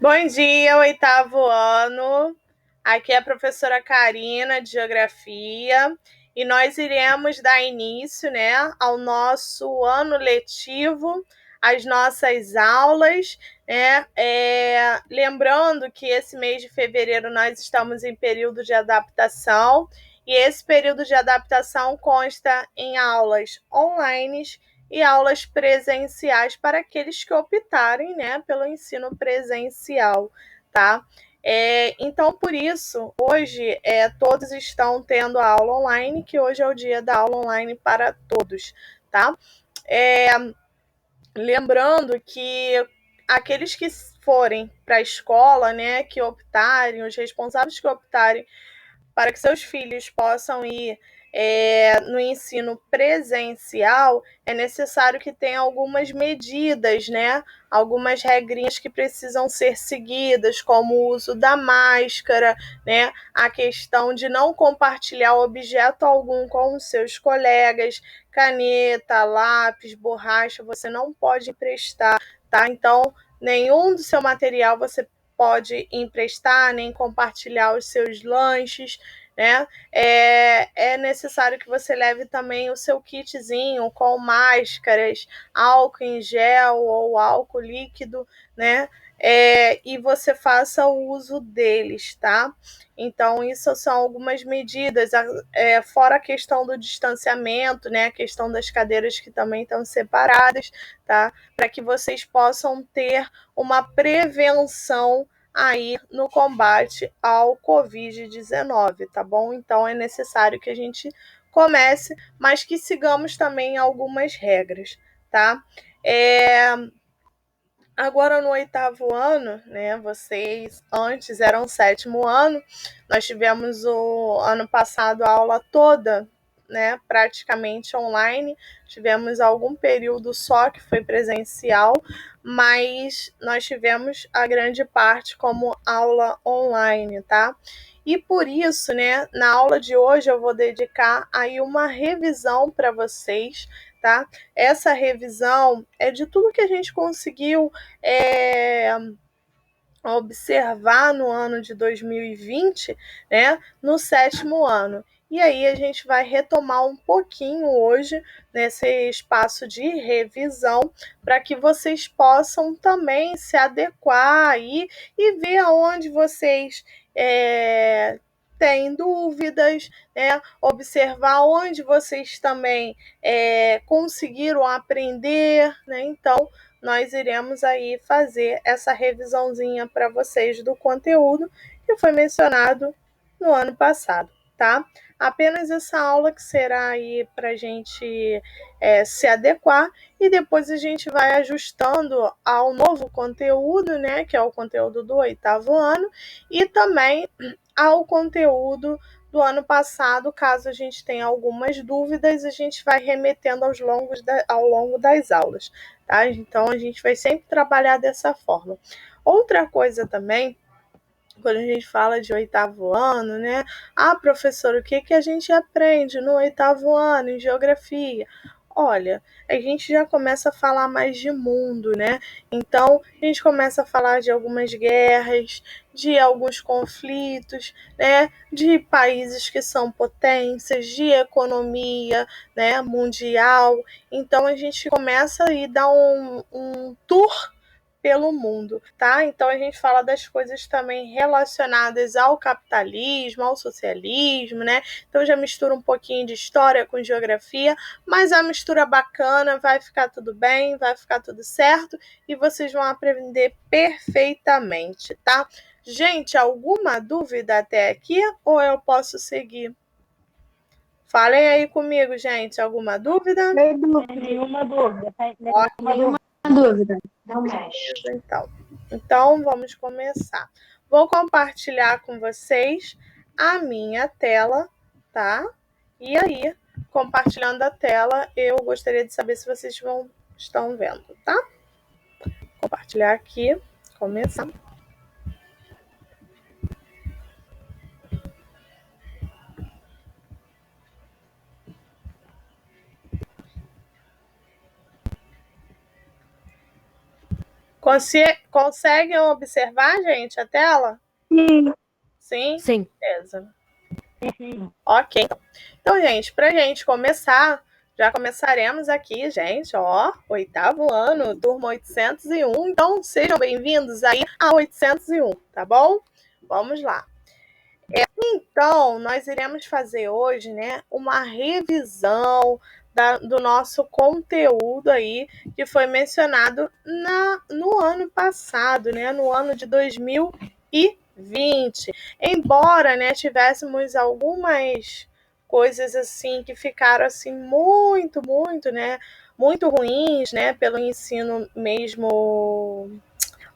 Bom dia, oitavo ano. Aqui é a professora Karina, de Geografia, e nós iremos dar início, né, ao nosso ano letivo, às nossas aulas, né? Lembrando que esse mês de fevereiro nós estamos em período de adaptação, e esse período de adaptação consta em aulas online e aulas presenciais para aqueles que optarem, né, pelo ensino presencial, tá? Então, por isso, hoje todos estão tendo a aula online, que hoje é o dia da aula online para todos, tá? É, Lembrando que aqueles que forem para a escola, né, que optarem, os responsáveis que optarem para que seus filhos possam ir no ensino presencial, é necessário que tenha algumas medidas, né? Algumas regrinhas que precisam ser seguidas, como o uso da máscara, né? A questão de não compartilhar objeto algum com os seus colegas, caneta, lápis, borracha, você não pode emprestar, tá? Então, nenhum do seu material você pode emprestar, nem compartilhar os seus lanches, né? É necessário que você leve também o seu kitzinho com máscaras, álcool em gel ou álcool líquido, né? E você faça o uso deles, tá? Então, isso são algumas medidas, fora a questão do distanciamento, né? A questão das cadeiras que também estão separadas, tá? Para que vocês possam ter uma prevenção aí no combate ao Covid-19, tá bom? Então é necessário que a gente comece, mas que sigamos também algumas regras, tá? É, Agora no oitavo ano, né? Vocês antes eram sétimo ano, nós tivemos o ano passado a aula toda, né? Praticamente online. Tivemos algum período só que foi presencial, mas nós tivemos a grande parte como aula online, tá? E por isso, né, na aula de hoje eu vou dedicar aí uma revisão para vocês, tá? Essa revisão é de tudo que a gente conseguiu é, observar no ano de 2020, né, no sétimo ano. E aí a gente vai retomar um pouquinho hoje nesse espaço de revisão para que vocês possam também se adequar aí e ver aonde vocês têm dúvidas, né? Observar onde vocês também conseguiram aprender, né? Então, nós iremos aí fazer essa revisãozinha para vocês do conteúdo que foi mencionado no ano passado, tá? Apenas essa aula que será aí para a gente se adequar e depois a gente vai ajustando ao novo conteúdo, né? Que é o conteúdo do oitavo ano e também ao conteúdo do ano passado, caso a gente tenha algumas dúvidas, a gente vai remetendo ao longo das aulas, tá? Então a gente vai sempre trabalhar dessa forma. Outra coisa também, quando a gente fala de oitavo ano, né? Ah, professor, o que a gente aprende no oitavo ano em geografia? Olha, a gente já começa a falar mais de mundo, né? Então, a gente começa a falar de algumas guerras, de alguns conflitos, né? De países que são potências, de economia, né? Mundial. Então, a gente começa a dar um tour pelo mundo, tá? Então a gente fala das coisas também relacionadas ao capitalismo, ao socialismo, né? Então já mistura um pouquinho de história com geografia, mas a mistura bacana, vai ficar tudo bem, vai ficar tudo certo e vocês vão aprender perfeitamente, tá? Gente, alguma dúvida até aqui ou eu posso seguir? Falem aí comigo, gente, alguma dúvida? Nenhuma dúvida. Ótimo. Dúvida. Não mexe. Então, vamos começar. Vou compartilhar com vocês a minha tela, tá? E aí, compartilhando a tela, eu gostaria de saber se vocês estão vendo, tá? Compartilhar aqui, começar. Conseguem observar, gente, a tela? Sim. Sim? Sim. Beleza. Sim. Ok. Então, gente, pra gente começar, já começaremos aqui, gente, ó, 8º ano, turma 801. Então, sejam bem-vindos aí a 801, tá bom? Vamos lá. Então, nós iremos fazer hoje, né, uma revisão do nosso conteúdo aí, que foi mencionado no ano passado, né, no ano de 2020. Embora, né, tivéssemos algumas coisas assim que ficaram assim muito, né, muito ruins, né, pelo ensino mesmo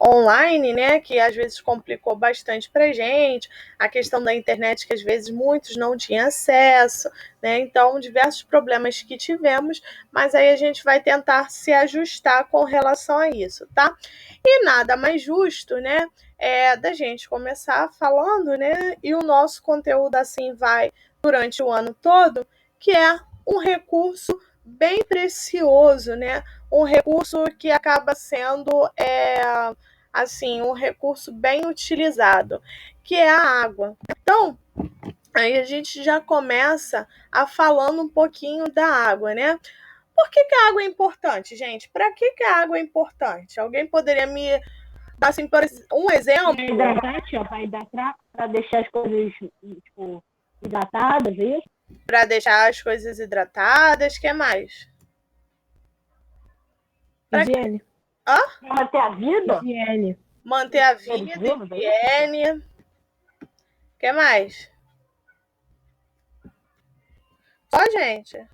online, né, que às vezes complicou bastante para a gente, a questão da internet que às vezes muitos não tinham acesso, né, então diversos problemas que tivemos, mas aí a gente vai tentar se ajustar com relação a isso, tá? E nada mais justo, né, da gente começar falando, né, e o nosso conteúdo assim vai durante o ano todo, que é um recurso bem precioso, né, um recurso que acaba sendo assim, um recurso bem utilizado, que é a água. Então, aí a gente já começa a falando um pouquinho da água, né? Por que a água é importante, gente? Para que a água é importante? Alguém poderia me dar assim, um exemplo? Para hidratar, para deixar as coisas tipo, hidratadas, isso? Para deixar as coisas hidratadas, o que mais? Higiene. Hã? Para manter a vida? Higiene. Manter a vida, higiene. O que mais? Só, gente?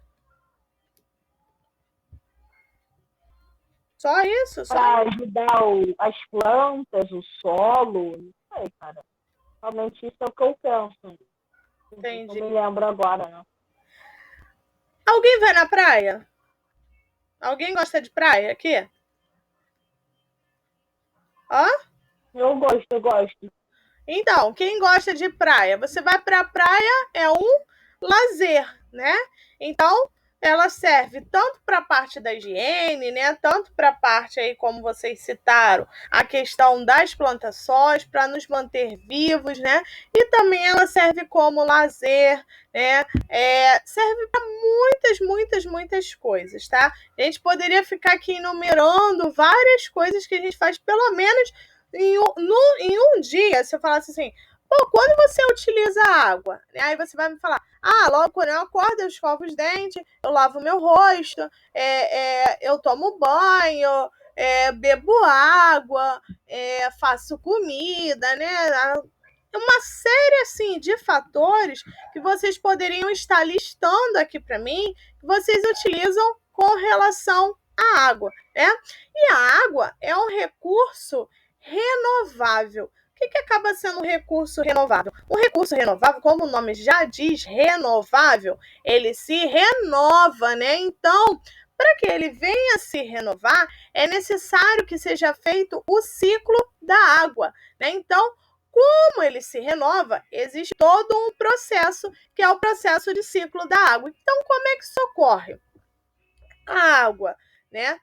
Só isso? Para ajudar as plantas, o solo, não sei, cara. Realmente isso é o que eu penso. Entendi. Não me lembro agora, não. Alguém vai na praia? Alguém gosta de praia aqui? Ó? Eu gosto. Então, quem gosta de praia? Você vai para a praia, é um lazer, né? Então, ela serve tanto para a parte da higiene, né? Tanto para a parte aí, como vocês citaram, a questão das plantações, para nos manter vivos, né? E também ela serve como lazer, né? Serve para muitas coisas, tá? A gente poderia ficar aqui enumerando várias coisas que a gente faz, pelo menos em um dia, se eu falasse assim, pô, quando você utiliza a água? Aí você vai me falar, logo quando eu acordo, eu escovo os dentes, eu lavo meu rosto, eu tomo banho, bebo água, faço comida, né? Uma série assim de fatores que vocês poderiam estar listando aqui para mim, que vocês utilizam com relação à água, né? E a água é um recurso renovável. O que acaba sendo um recurso renovável? Um recurso renovável, como o nome já diz, renovável, ele se renova, né? Então, para que ele venha se renovar, é necessário que seja feito o ciclo da água, né? Então, como ele se renova, existe todo um processo, que é o processo de ciclo da água. Então, como é que isso ocorre? A água, né,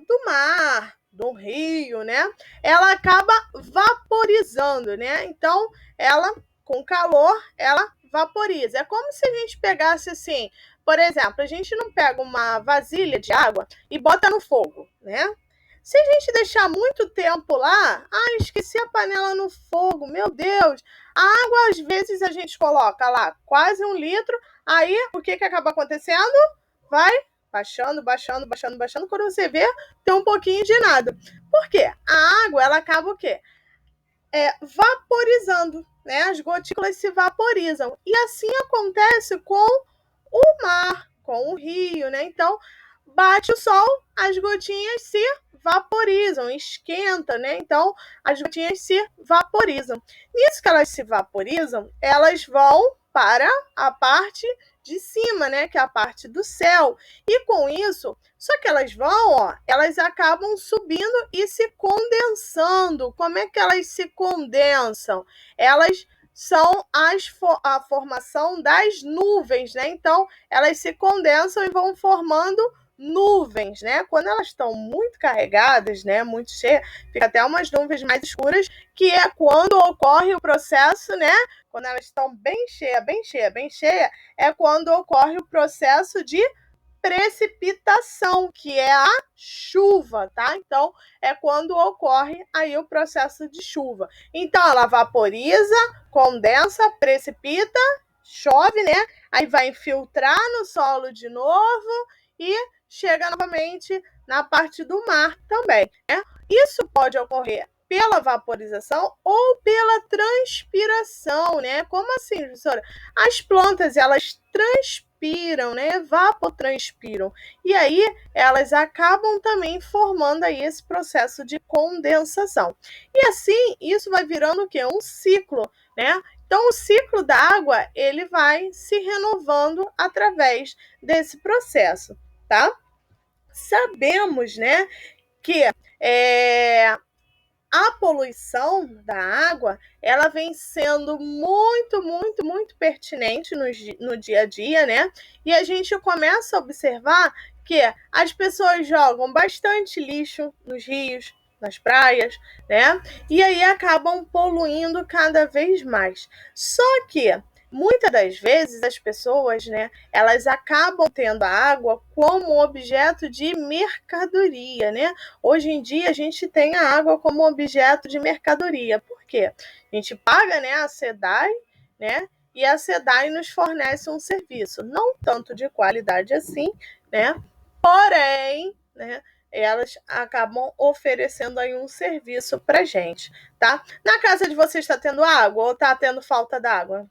do mar, do rio, né, ela acaba vaporizando, né? Então, ela, com calor, ela vaporiza. É como se a gente pegasse assim, por exemplo, a gente não pega uma vasilha de água e bota no fogo, né? Se a gente deixar muito tempo lá, esqueci a panela no fogo, meu Deus. A água, às vezes, a gente coloca lá quase 1 litro, aí o que acaba acontecendo? Vai baixando. Quando você vê, tem um pouquinho de nada. Por quê? A água, ela acaba o quê? Vaporizando, né? As gotículas se vaporizam. E assim acontece com o mar, com o rio, né? Então, bate o sol, as gotinhas se vaporizam, esquenta, né? Então, as gotinhas se vaporizam. Nisso que elas se vaporizam, elas vão para a parte de cima, né? Que é a parte do céu. E com isso, só que elas vão, elas acabam subindo e se condensando. Como é que elas se condensam? Elas são a formação das nuvens, né? Então, elas se condensam e vão formando nuvens, né? Quando elas estão muito carregadas, né, muito cheias, fica até umas nuvens mais escuras, que é quando ocorre o processo, né? Quando elas estão bem cheia, bem cheia, bem cheia, é quando ocorre o processo de precipitação, que é a chuva, tá? Então, é quando ocorre aí o processo de chuva. Então, ela vaporiza, condensa, precipita, chove, né? Aí vai infiltrar no solo de novo e chega novamente na parte do mar também, né? Isso pode ocorrer pela vaporização ou pela transpiração, né? Como assim, professora? As plantas, elas transpiram, né? Evapotranspiram. E aí, elas acabam também formando aí esse processo de condensação. E assim, isso vai virando o quê? Um ciclo, né? Então, o ciclo da água, ele vai se renovando através desse processo, tá? Sabemos, né, que a poluição da água, ela vem sendo muito pertinente no dia a dia, né? E a gente começa a observar que as pessoas jogam bastante lixo nos rios, nas praias, né? E aí acabam poluindo cada vez mais. Só que muitas das vezes as pessoas, né, elas acabam tendo a água como objeto de mercadoria, né? Hoje em dia a gente tem a água como objeto de mercadoria. Por quê? A gente paga, né, a SEDAI, né? E a SEDAI nos fornece um serviço, não tanto de qualidade assim, né? Porém, né, elas acabam oferecendo aí um serviço pra gente, tá? Na casa de vocês está tendo água ou tá tendo falta d'água?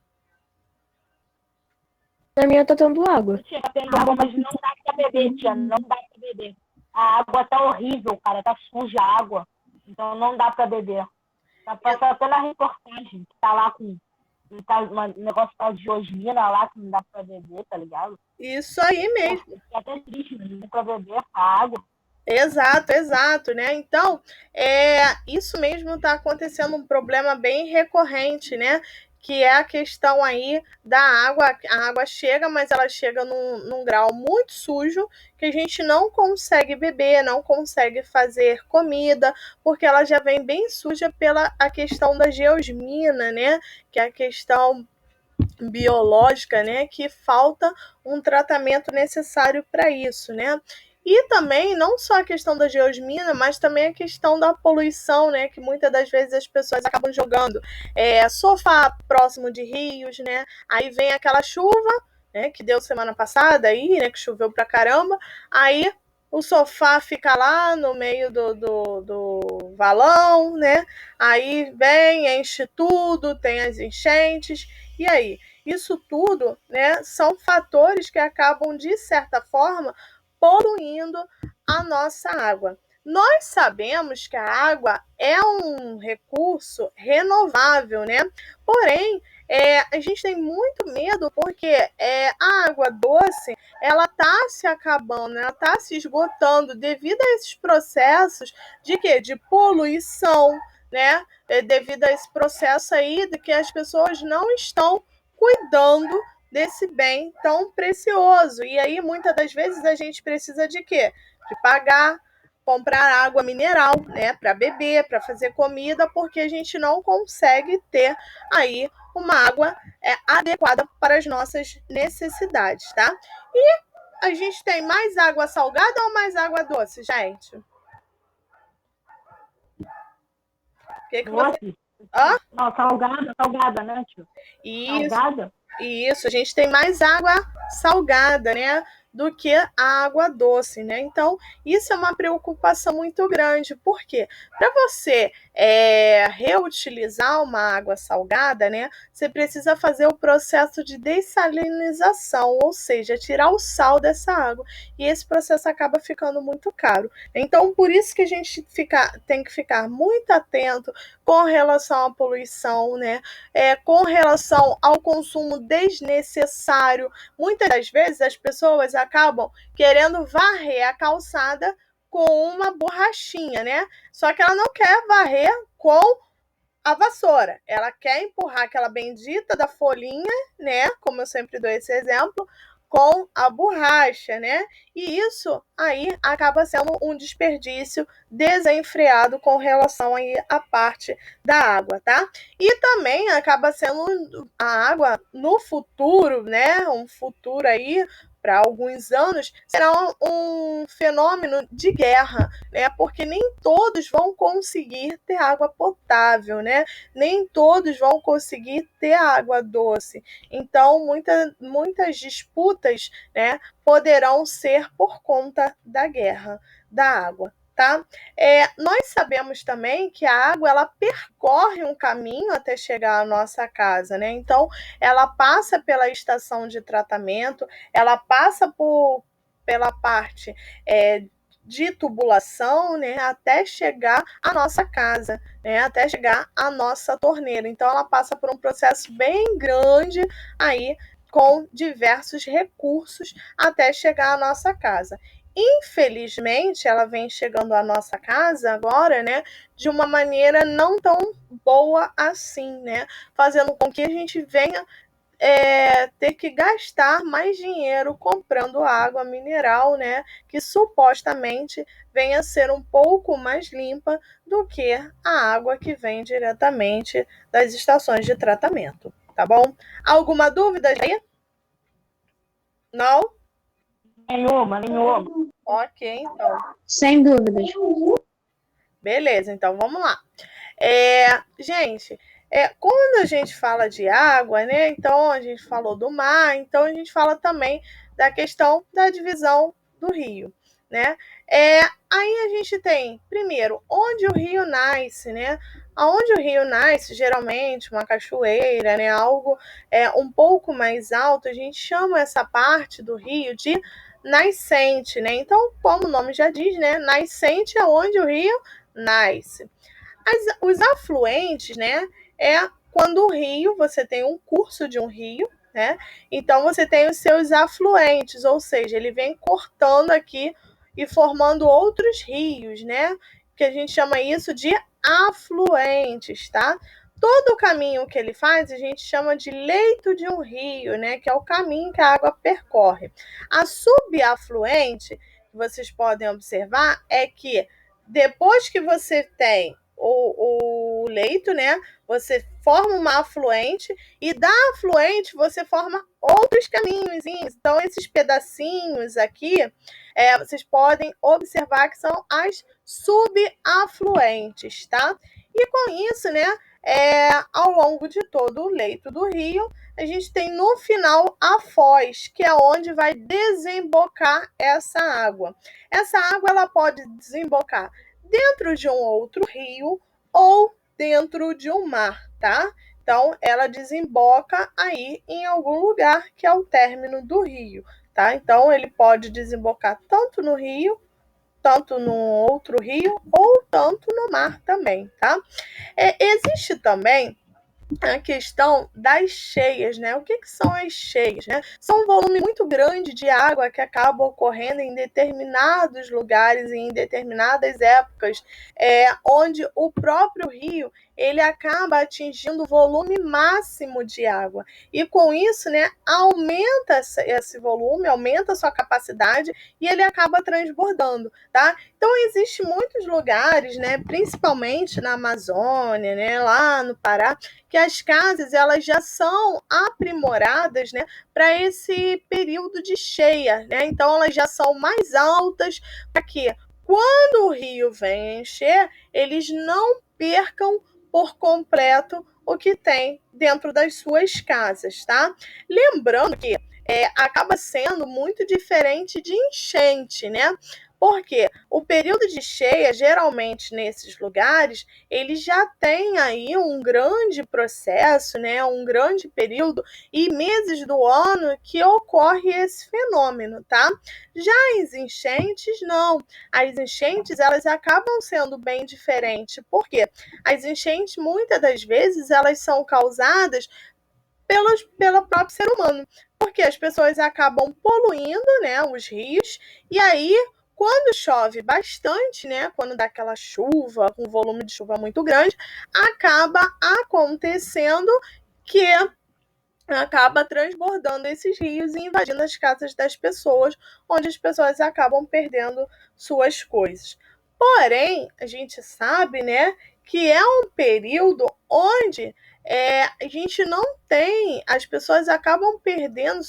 Na minha tá tendo água. Tia, tá tendo água, mas não dá pra beber, tia. Não dá pra beber. A água tá horrível, cara. Tá suja a água. Então não dá pra beber. Tá passando até na reportagem, que tá lá com um negócio tal de osmina lá, que não dá pra beber, tá ligado? Isso aí mesmo. É até triste, mas não dá pra beber a água. Exato, né? Então, isso mesmo está acontecendo, um problema bem recorrente, né? Que é a questão aí da água. A água chega, mas ela chega num grau muito sujo, que a gente não consegue beber, não consegue fazer comida, porque ela já vem bem suja pela a questão da geosmina, né? Que é a questão biológica, né, que falta um tratamento necessário para isso, né? E também não só a questão da geosmina, mas também a questão da poluição, né, que muitas das vezes as pessoas acabam jogando sofá próximo de rios, né? Aí vem aquela chuva, né, que deu semana passada aí, né, que choveu pra caramba, aí o sofá fica lá no meio do valão, né? Aí vem, enche tudo, tem as enchentes, e aí? Isso tudo, né, são fatores que acabam, de certa forma, poluindo a nossa água. Nós sabemos que a água é um recurso renovável, né? Porém, a gente tem muito medo porque a água doce, ela está se acabando, ela está se esgotando devido a esses processos de quê? De poluição, né? Devido a esse processo aí de que as pessoas não estão cuidando desse bem tão precioso. E aí, muitas das vezes, a gente precisa de quê? De pagar, comprar água mineral, né, para beber, para fazer comida, porque a gente não consegue ter aí uma água adequada para as nossas necessidades, tá? E a gente tem mais água salgada ou mais água doce, gente? O que você... Hã? Não, salgada, né, tio? Isso. Salgada? Isso, a gente tem mais água salgada, né, do que a água doce, né? Então, isso é uma preocupação muito grande. Por quê? Para você reutilizar uma água salgada, né, você precisa fazer o processo de dessalinização, ou seja, tirar o sal dessa água. E esse processo acaba ficando muito caro. Então, por isso que a gente tem que ficar muito atento com relação à poluição, né? Com relação ao consumo desnecessário. Muitas das vezes as pessoas acabam querendo varrer a calçada com uma borrachinha, né? Só que ela não quer varrer com a vassoura. Ela quer empurrar aquela bendita da folhinha, né? Como eu sempre dou esse exemplo, com a borracha, né? E isso aí acaba sendo um desperdício desenfreado com relação aí à parte da água, tá? E também acaba sendo a água no futuro, né? Um futuro aí para alguns anos, será um fenômeno de guerra, né? Porque nem todos vão conseguir ter água potável, né? Nem todos vão conseguir ter água doce. Então, muitas disputas, né, poderão ser por conta da guerra da água. Tá? Nós sabemos também que a água ela percorre um caminho até chegar à nossa casa, né? Então, ela passa pela estação de tratamento, ela passa pela parte de tubulação, né, até chegar à nossa casa, né, até chegar à nossa torneira. Então, ela passa por um processo bem grande aí, com diversos recursos até chegar à nossa casa. Infelizmente, ela vem chegando à nossa casa agora, né, de uma maneira não tão boa assim, né, fazendo com que a gente venha ter que gastar mais dinheiro comprando água mineral, né, que supostamente venha a ser um pouco mais limpa do que a água que vem diretamente das estações de tratamento, tá bom? Alguma dúvida aí? Não? Nenhuma. Ok, então. Sem dúvidas. Beleza, então vamos lá. Gente, quando a gente fala de água, né? Então a gente falou do mar, então a gente fala também da questão da divisão do rio, né? Aí a gente tem, primeiro, onde o rio nasce, né? Aonde o rio nasce, geralmente, uma cachoeira, né? Algo um pouco mais alto, a gente chama essa parte do rio de nascente, né? Então, como o nome já diz, né? Nascente é onde o rio nasce. Os afluentes, né, quando o rio, você tem um curso de um rio, né, então você tem os seus afluentes, ou seja, ele vem cortando aqui e formando outros rios, né, que a gente chama isso de afluentes, tá? Todo o caminho que ele faz, a gente chama de leito de um rio, né, que é o caminho que a água percorre. A subafluente, que vocês podem observar, é que depois que você tem o leito, né? Você forma uma afluente e da afluente você forma outros caminhos. Então, esses pedacinhos aqui, vocês podem observar que são as subafluentes, tá? E com isso, né? Ao longo de todo o leito do rio, a gente tem no final a foz, que é onde vai desembocar essa água. Essa água ela pode desembocar dentro de um outro rio ou dentro de um mar, tá? Então, ela desemboca aí em algum lugar que é o término do rio, tá? Então, ele pode desembocar tanto no rio, tanto no outro rio ou tanto no mar também, tá? Existe também a questão das cheias, né? O que são as cheias, né? São um volume muito grande de água que acaba ocorrendo em determinados lugares e em determinadas épocas, onde o próprio rio ele acaba atingindo o volume máximo de água. E com isso, né, aumenta esse volume, aumenta a sua capacidade e ele acaba transbordando, tá? Então, existem muitos lugares, né, principalmente na Amazônia, né, lá no Pará, que as casas elas já são aprimoradas, né, para esse período de cheia, né? Então elas já são mais altas para que quando o rio vem encher, eles não percam por completo o que tem dentro das suas casas, tá? Lembrando que acaba sendo muito diferente de enchente, né? Porque o período de cheia, geralmente nesses lugares, ele já tem aí um grande processo, né, um grande período e meses do ano que ocorre esse fenômeno, tá? Já as enchentes, não. As enchentes, elas acabam sendo bem diferentes. Por quê? As enchentes, muitas das vezes, elas são causadas pelo próprio ser humano. Porque as pessoas acabam poluindo, né, os rios, e aí quando chove bastante, né, quando dá aquela chuva, com um volume de chuva muito grande, acaba acontecendo que acaba transbordando esses rios e invadindo as casas das pessoas, onde as pessoas acabam perdendo suas coisas. Porém, a gente sabe, né, que é um período onde a gente não tem, as pessoas acabam perdendo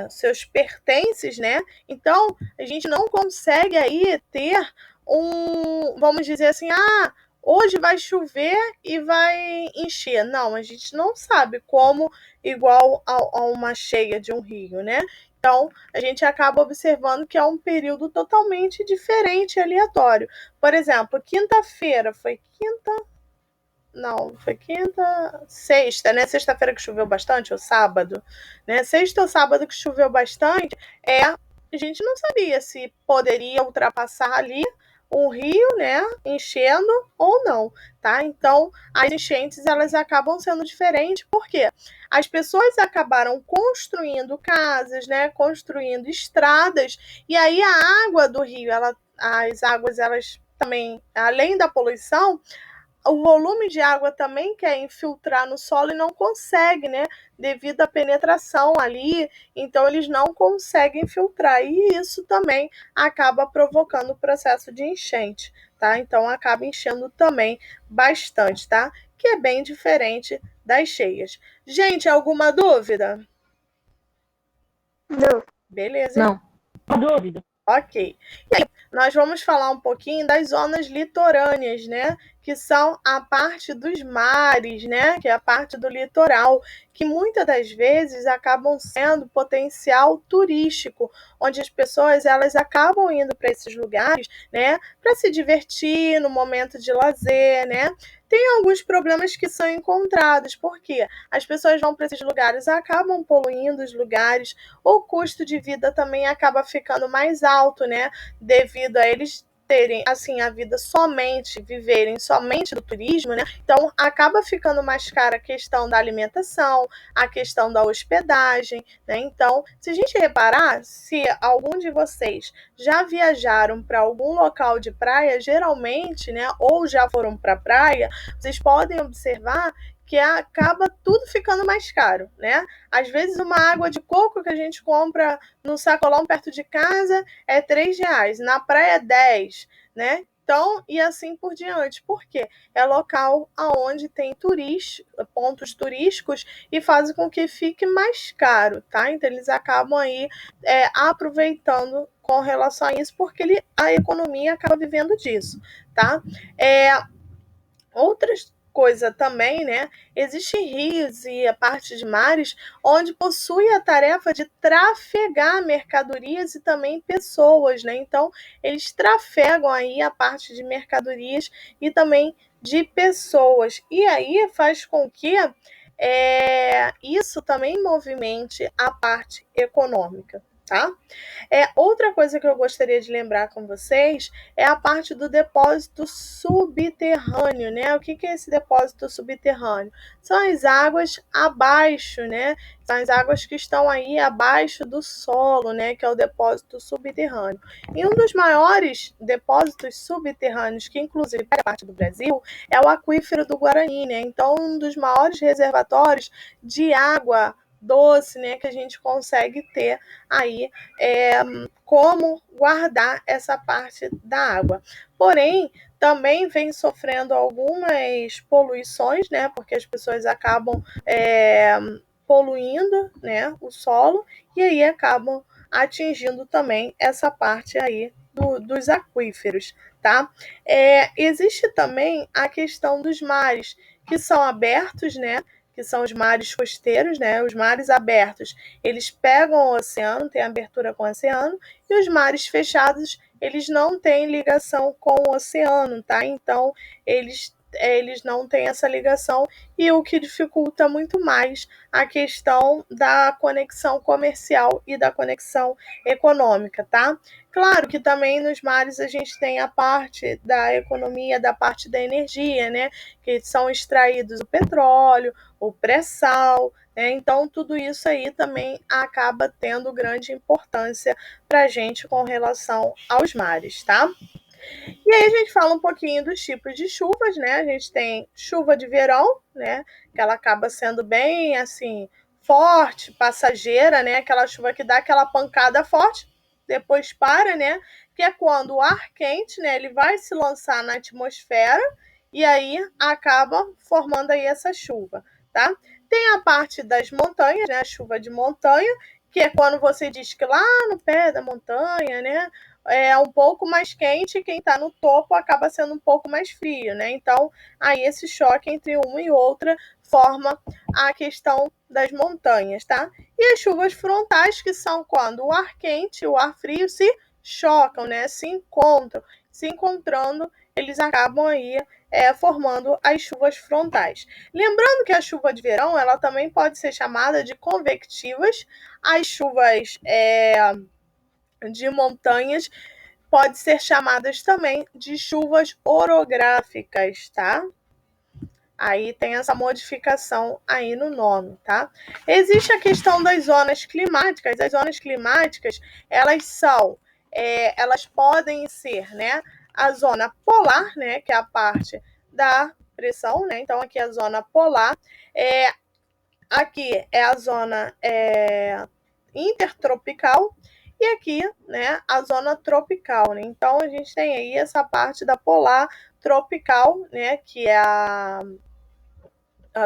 seus pertences, né? Então, a gente não consegue aí ter vamos dizer assim, hoje vai chover e vai encher. Não, a gente não sabe como igual a uma cheia de um rio, né? Então, a gente acaba observando que é um período totalmente diferente e aleatório. Por exemplo, quinta-feira, foi quinta? Não, foi quinta, sexta, né? Sexta-feira que choveu bastante, ou sábado, né? Sexta ou sábado que choveu bastante, a gente não sabia se poderia ultrapassar ali um rio, né? Enchendo ou não, tá? Então, as enchentes, elas acabam sendo diferentes, porque as pessoas acabaram construindo casas, né? Construindo estradas, e aí a água do rio, as águas, elas também, além da poluição, o volume de água também quer infiltrar no solo e não consegue, né? Devido à penetração ali, então eles não conseguem filtrar. E isso também acaba provocando o processo de enchente, tá? Então acaba enchendo também bastante, tá? Que é bem diferente das cheias. Gente, alguma dúvida? Não. Beleza. Não. Uma dúvida. Ok. E aí, nós vamos falar um pouquinho das zonas litorâneas, né? Que são a parte dos mares, né? Que é a parte do litoral, que muitas das vezes acabam sendo potencial turístico, onde as pessoas elas acabam indo para esses lugares, né? Para se divertir no momento de lazer, né? Tem alguns problemas que são encontrados, porque as pessoas vão para esses lugares, acabam poluindo os lugares, o custo de vida também acaba ficando mais alto, né? Devido a eles terem assim a vida viverem somente do turismo, né? Então acaba ficando mais cara a questão da alimentação, a questão da hospedagem, né? Então, se a gente reparar, se algum de vocês já viajaram para algum local de praia, geralmente, né, ou já foram para a praia, vocês podem observar que acaba tudo ficando mais caro, né? Às vezes uma água de coco que a gente compra no sacolão perto de casa é R$ 3, na praia é 10, né? Então, e assim por diante. Por quê? É local onde tem pontos turísticos e faz com que fique mais caro, tá? Então, eles acabam aí aproveitando com relação a isso, porque a economia acaba vivendo disso, tá? Outras coisa também, né? Existem rios e a parte de mares onde possui a tarefa de trafegar mercadorias e também pessoas, né? Então, eles trafegam aí a parte de mercadorias e também de pessoas. E aí faz com que isso também movimente a parte econômica, tá? Outra coisa que eu gostaria de lembrar com vocês é a parte do depósito subterrâneo, né? O que é esse depósito subterrâneo? São as águas abaixo, né? São as águas que estão aí abaixo do solo, né? Que é o depósito subterrâneo. E um dos maiores depósitos subterrâneos, que inclusive faz parte do Brasil, é o aquífero do Guarani, né? Então, um dos maiores reservatórios de água doce, né, que a gente consegue ter aí como guardar essa parte da água. Porém, também vem sofrendo algumas poluições, né, porque as pessoas acabam poluindo, né, o solo e aí acabam atingindo também essa parte aí dos aquíferos, tá? Existe também a questão dos mares, que são abertos, né, que são os mares costeiros, né? Os mares abertos, eles pegam o oceano, tem abertura com o oceano, e os mares fechados, eles não têm ligação com o oceano, tá? Então, eles não têm essa ligação e o que dificulta muito mais a questão da conexão comercial e da conexão econômica, tá? Claro que também nos mares a gente tem a parte da economia, da parte da energia, né? Que são extraídos o petróleo, o pré-sal, né? Então tudo isso aí também acaba tendo grande importância para a gente com relação aos mares, tá? E aí a gente fala um pouquinho dos tipos de chuvas, né? A gente tem chuva de verão, né? Que ela acaba sendo bem, assim, forte, passageira, né? Aquela chuva que dá aquela pancada forte, depois para, né? Que é quando o ar quente, né? Ele vai se lançar na atmosfera e aí acaba formando aí essa chuva, tá? Tem a parte das montanhas, né? A chuva de montanha, que é quando você diz que lá no pé da montanha, né? É um pouco mais quente e quem está no topo acaba sendo um pouco mais frio, né? Então, aí esse choque entre uma e outra forma a questão das montanhas, tá? E as chuvas frontais, que são quando o ar quente e o ar frio se chocam, né? Se encontram. Se encontrando, eles acabam aí formando as chuvas frontais. Lembrando que a chuva de verão, ela também pode ser chamada de convectivas. As chuvas de montanhas pode ser chamadas também de chuvas orográficas, tá? Aí tem essa modificação aí no nome, tá? Existe a questão das zonas climáticas. As zonas climáticas, elas podem ser, né? A zona polar, né? Que é a parte da pressão, né? Então aqui é a zona polar. Aqui é a zona intertropical e aqui, né, a zona tropical, né? Então a gente tem aí essa parte da polar tropical, né, que é a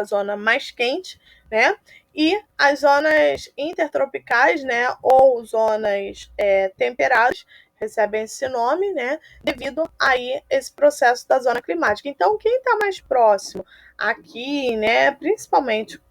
zona mais quente, né? E as zonas intertropicais, né, ou zonas temperadas, recebem esse nome, né, devido aí esse processo da zona climática. Então, quem está mais próximo aqui, né, principalmente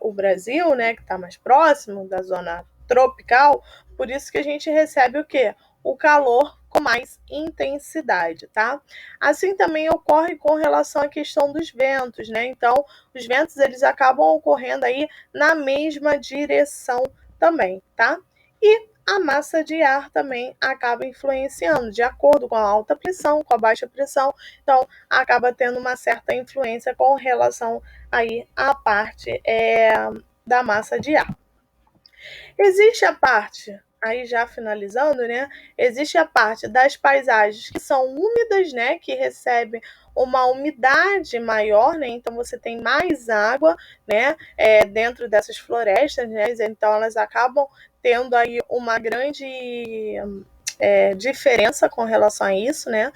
o Brasil, né, que está mais próximo da zona tropical, por isso que a gente recebe o quê? O calor com mais intensidade, tá? Assim também ocorre com relação à questão dos ventos, né? Então, os ventos eles acabam ocorrendo aí na mesma direção também, tá? E a massa de ar também acaba influenciando, de acordo com a alta pressão, com a baixa pressão, então acaba tendo uma certa influência com relação aí à parte da massa de ar. Existe a parte, aí já finalizando, né? Existe a parte das paisagens que são úmidas, né? Que recebem uma umidade maior, né? Então você tem mais água, né? Dentro dessas florestas, né? Então elas acabam tendo aí uma grande diferença com relação a isso, né?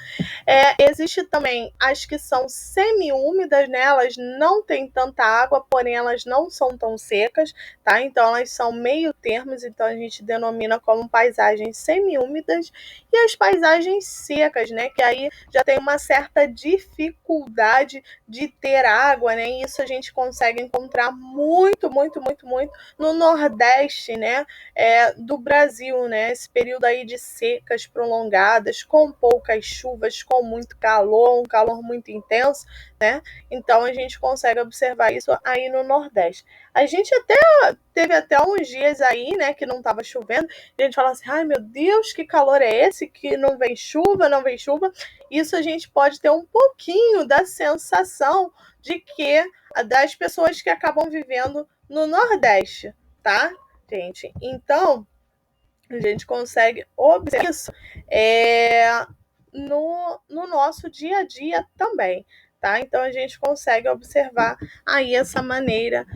Existe também as que são semi-úmidas, né? Elas não têm tanta água, porém elas não são tão secas, tá? Então elas são meio termos, então a gente denomina como paisagens semi-úmidas e as paisagens secas, né? Que aí já tem uma certa dificuldade de ter água, né? E isso a gente consegue encontrar muito, muito, muito, muito no Nordeste, né? Do Brasil, né? Esse período aí de secas prolongadas, com poucas chuvas, com muito calor, um calor muito intenso, né? Então a gente consegue observar isso aí no Nordeste. A gente teve até uns dias aí, né, que não estava chovendo, e a gente fala assim, ai meu Deus, que calor é esse, que não vem chuva, não vem chuva. Isso a gente pode ter um pouquinho da sensação de que das pessoas que acabam vivendo no Nordeste, tá, gente? Então, a gente consegue observar isso no nosso dia a dia também, tá? Então a gente consegue observar aí essa maneira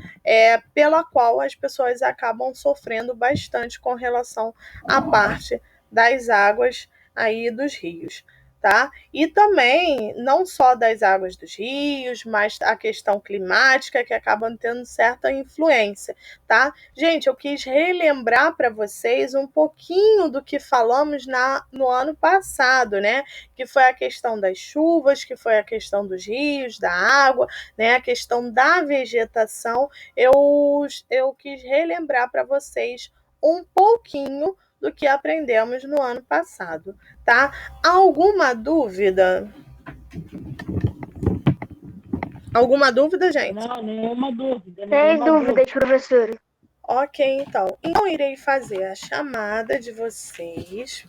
pela qual as pessoas acabam sofrendo bastante com relação à parte das águas aí dos rios. Tá? E também, não só das águas dos rios, mas a questão climática que acaba tendo certa influência, tá? Gente, eu quis relembrar para vocês um pouquinho do que falamos no ano passado, né? Que foi a questão das chuvas, que foi a questão dos rios, da água, né? A questão da vegetação. Eu quis relembrar para vocês um pouquinho do que aprendemos no ano passado, tá? Alguma dúvida? Alguma dúvida, gente? Não, nenhuma dúvida. Sem dúvidas, professora. Ok, então. Então, irei fazer a chamada de vocês,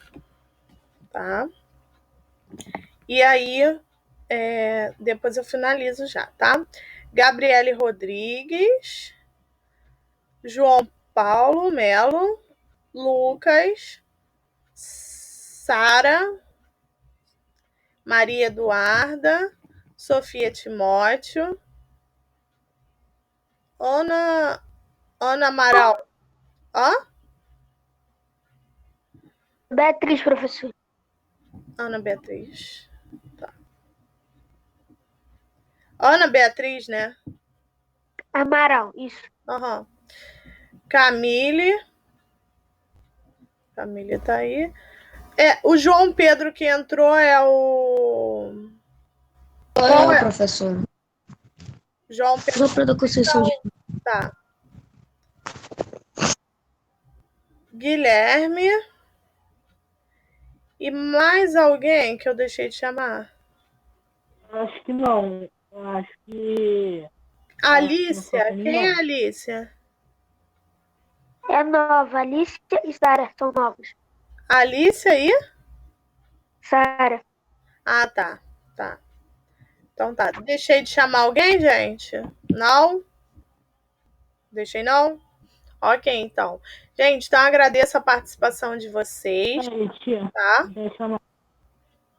tá? E aí, depois eu finalizo já, tá? Gabriele Rodrigues, João Paulo Melo, Lucas, Sara, Maria Eduarda, Sofia Timóteo, Ana Amaral. Ó, Beatriz, professor. Ana Beatriz. Tá. Ana Beatriz, né? Amaral, isso. Aham. Camille tá aí. O João Pedro que entrou é o... Qual é, professor? João Pedro. Sopro da Conceição de... Tá. Guilherme. E mais alguém que eu deixei de chamar? Acho que não. Eu acho que... Alícia. Não, Quem é a Alícia? É nova. Alice e Sara são novos. Alícia aí? Sara. Ah, tá. Tá. Então tá. Deixei de chamar alguém, gente? Não? Deixei não? Ok, então. Gente, então agradeço a participação de vocês, Gente, tá? deixa eu...